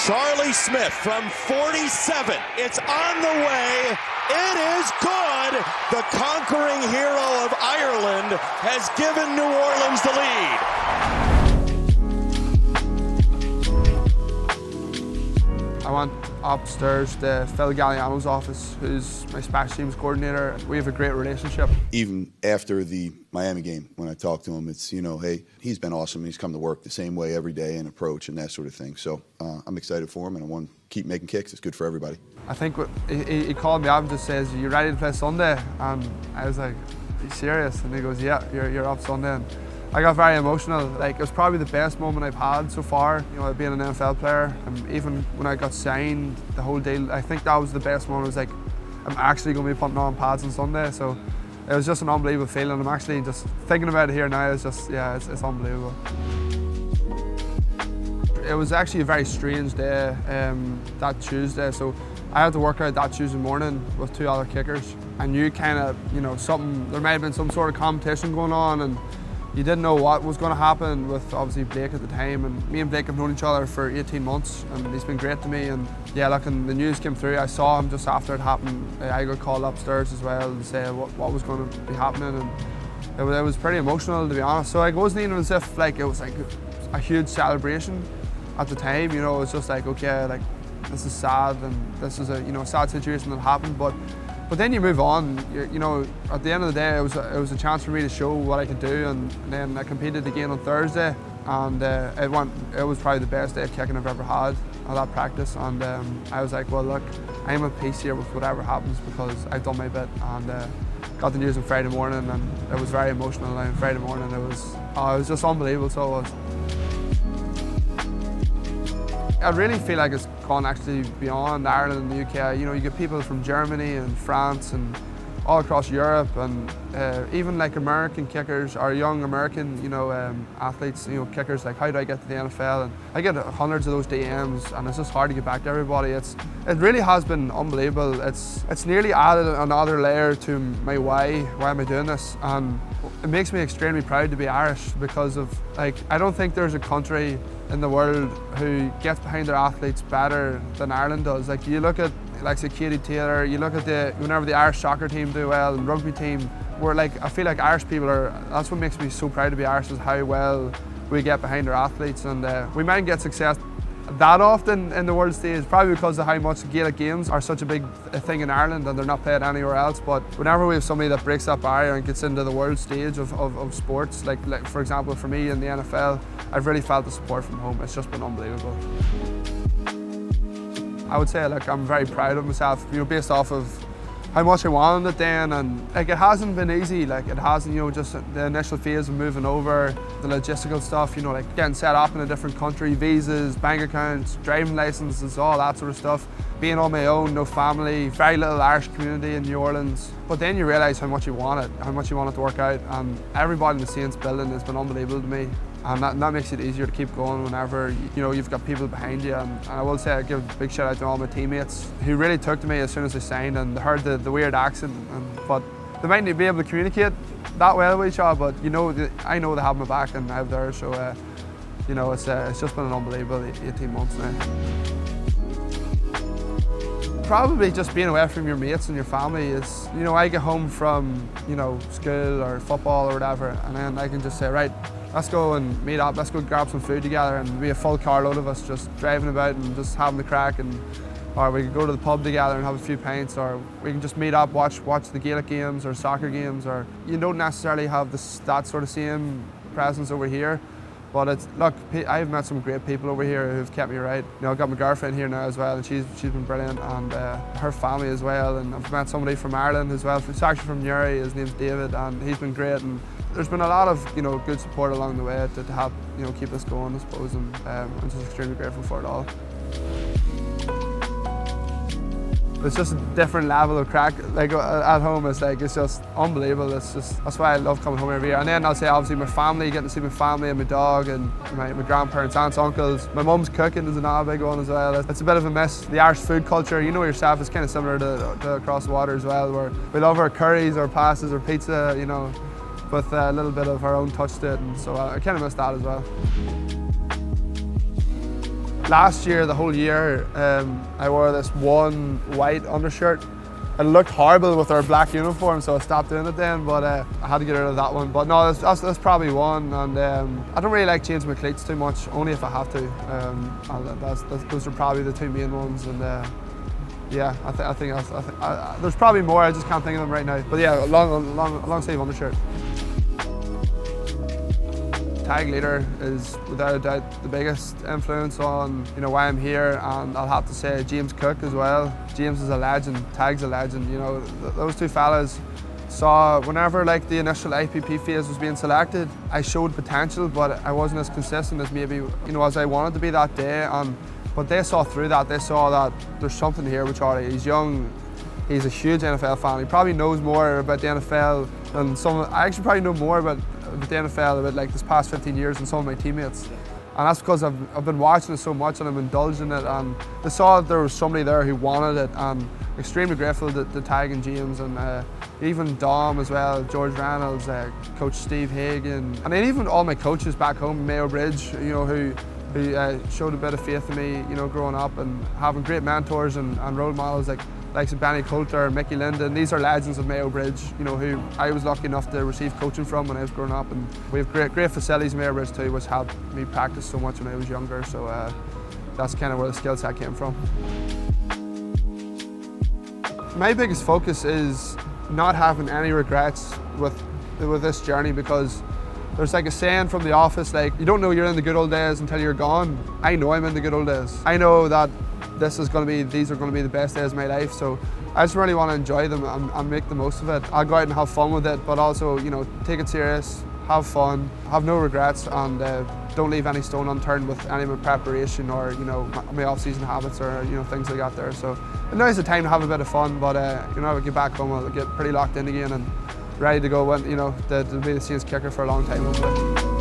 Charlie Smyth from 47. It's on the way. It is good. The conquering hero of Ireland has given New Orleans the lead. I went upstairs to Phil Galliano's office, who's my special teams coordinator. We have a great relationship. Even after the Miami game, when I talked to him, it's, you know, hey, he's been awesome. He's come to work the same way every day and approach and that sort of thing. So I'm excited for him, and I want to keep making kicks. It's good for everybody. I think he called me up and just says, "Are you ready to play Sunday?" And I was like, "Are you serious?" And he goes, "Yeah, you're up Sunday." And I got very emotional. Like, it was probably the best moment I've had so far, you know, being an NFL player. And even when I got signed, the whole deal, I think that was the best moment. It was like, I'm actually going to be putting on pads on Sunday. So it was just an unbelievable feeling. I'm actually just thinking about it here now. It's just, yeah, it's unbelievable. It was actually a very strange day that Tuesday. So I had to work out that Tuesday morning with two other kickers. I knew kind of, you know, there might have been some sort of competition going on, and you didn't know what was going to happen with obviously Blake at the time. And me and Blake have known each other for 18 months, and he's been great to me. And yeah, look, and the news came through. I saw him just after it happened. I got called upstairs as well to say what was going to be happening, and it was pretty emotional, to be honest. So like, it wasn't even as if like it was like a huge celebration at the time. You know, it was just like, okay, like, this is sad, and this is a, you know, sad situation that happened, but then you move on. You know, at the end of the day, it was a chance for me to show what I could do, and then I competed again on Thursday, and it was probably the best day of kicking I've ever had at that practice. And I was like, well, look, I'm at peace here with whatever happens because I've done my bit. And got the news on Friday morning, and it was very emotional. And Friday morning, it was just unbelievable. So it was. I really feel like it's gone actually beyond Ireland and the UK. You know, you get people from Germany and France and all across Europe, and even like American kickers or young American, you know, athletes, you know, kickers, like, how do I get to the NFL? And I get hundreds of those DMs, and it's just hard to get back to everybody. It really has been unbelievable. It's nearly added another layer to my why am I doing this, and it makes me extremely proud to be Irish, because of, like, I don't think there's a country in the world who gets behind their athletes better than Ireland does. Like, you look at, like, say, Katie Taylor, you look at whenever the Irish soccer team do well, and rugby team, we're like, I feel like Irish people that's what makes me so proud to be Irish, is how well we get behind our athletes. And we might get success that often in the world stage, probably because of how much Gaelic games are such a big thing in Ireland and they're not played anywhere else. But whenever we have somebody that breaks that barrier and gets into the world stage of sports, like for example for me in the NFL, I've really felt the support from home. It's just been unbelievable. I would say, like, I'm very proud of myself, you know, based off of how much I wanted it then, and like, it hasn't been easy. Like, it hasn't, you know, just the initial phase of moving over, the logistical stuff, you know, like getting set up in a different country, visas, bank accounts, driving licenses, all that sort of stuff. Being on my own, no family, very little Irish community in New Orleans. But then you realise how much you want it to work out, and everybody in the Saints building has been unbelievable to me. And that makes it easier to keep going whenever, you know, you've got people behind you. And I will say, I give a big shout out to all my teammates who really took to me as soon as I signed, and they heard the weird accent. But they might not be able to communicate that well with each other, but you know, I know they have my back and I have theirs. So, you know, it's just been an unbelievable 18 months now. Probably just being away from your mates and your family is, you know, I get home from, you know, school or football or whatever, and then I can just say, right, let's go and meet up, let's go grab some food together, and be a full carload of us just driving about and just having the crack, or we could go to the pub together and have a few pints, or we can just meet up, watch the Gaelic games or soccer games. Or you don't necessarily have that sort of same presence over here. But look, I've met some great people over here who've kept me right. You know, I've got my girlfriend here now as well, and she's been brilliant, and her family as well. And I've met somebody from Ireland as well. He's actually from Newry. His name's David, and he's been great. And there's been a lot of, you know, good support along the way to help, you know, keep us going, I suppose. And I'm just extremely grateful for it all. It's just a different level of crack. Like, at home, it's just unbelievable. That's why I love coming home every year. And then I'll say, obviously, my family, getting to see my family and my dog and my grandparents, aunts, uncles. My mum's cooking is another big one as well. It's a bit of a miss. The Irish food culture, you know yourself, is kind of similar to across the water as well, where we love our curries, our pastas, our pizza, you know, with a little bit of our own touch to it. And so I kind of miss that as well. Last year, the whole year, I wore this one white undershirt. It looked horrible with our black uniform, so I stopped doing it then, but I had to get rid of that one. But no, that's probably one, and I don't really like changing my cleats too much, only if I have to. Those are probably the two main ones, and yeah, I think there's probably more, I just can't think of them right now. But yeah, long sleeve undershirt. Tag leader is without a doubt the biggest influence on why I'm here, and I'll have to say James Cook as well. James is a legend, Tag's a legend. Those two fellas saw whenever the initial IPP phase was being selected, I showed potential, but I wasn't as consistent as maybe as I wanted to be that day. But they saw through that. They saw that there's something here with Charlie. He's young. He's a huge NFL fan. He probably knows more about the NFL than I actually probably know more about the NFL about this past 15 years than some of my teammates. And that's because I've been watching it so much and I'm indulged in it. And they saw that there was somebody there who wanted it. And extremely grateful to Tag and James, and even Dom as well, George Reynolds, Coach Steve Hagan, and then even all my coaches back home, Mayo Bridge, who showed a bit of faith in me, growing up, and having great mentors and role models like Benny Coulter, Mickey Linden. These are legends of Mayo Bridge, who I was lucky enough to receive coaching from when I was growing up. And we have great facilities in Mayo Bridge too, which helped me practice so much when I was younger. So that's kind of where the skill set came from. My biggest focus is not having any regrets with this journey, because there's a saying from The Office, you don't know you're in the good old days until you're gone. I know I'm in the good old days. I know that these are going to be the best days of my life, so I just really want to enjoy them and make the most of it. I'll go out and have fun with it, but also, take it serious, have fun, have no regrets, and don't leave any stone unturned with any of my preparation or, my off-season habits or, things like that there. So now's the time to have a bit of fun, but, when I get back home, I'll get pretty locked in again and ready to go when, to be the Saints kicker for a long time, hopefully.